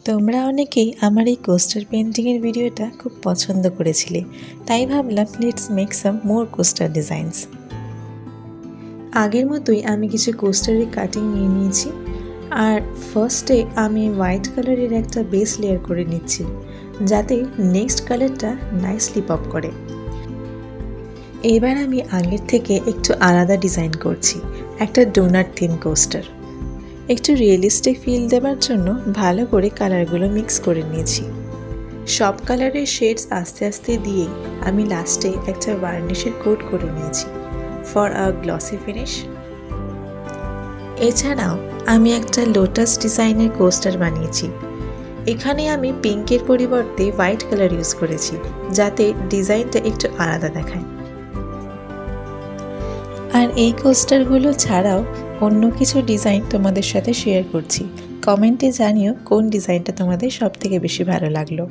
তোমরা অনেকেই আমার এই কোস্টার পেন্টিংয়ের ভিডিওটা খুব পছন্দ করেছিলে, তাই ভাবলাম let's make some more coaster designs. আগের মতোই আমি কিছু কোস্টারের কাটিং নিয়ে নিয়েছি, আর ফার্স্টে আমি হোয়াইট কালারের একটা বেস লেয়ার করে নিচ্ছি যাতে নেক্সট কালারটা নাইসলি পপ করে। এবার আমি আগের থেকে একটু আলাদা ডিজাইন করছি, একটা ডোনাট থিম কোস্টার। একটু রিয়েলিস্টিক ফিল দেওয়ার জন্য ভালো করে কালারগুলো মিক্স করে নিয়েছি। সব কালারের শেডস আস্তে আস্তে দিয়ে আমি লাস্টে একটা ভার্নিশের কোট করে নিয়েছি ফর আ গ্লসি ফিনিশ। এছাড়াও আমি একটা লোটাস ডিজাইনের কোস্টার বানিয়েছি। এখানে আমি পিঙ্কের পরিবর্তে হোয়াইট কালার ইউজ করেছি যাতে ডিজাইনটা একটু আলাদা দেখায়। আর এই কোস্টারগুলো ছাড়াও অন্য কিছু ডিজাইন তোমাদের সাথে শেয়ার করছি। কমেন্টে জানিও কোন ডিজাইনটা তোমাদের সবথেকে বেশি ভালো লাগলো।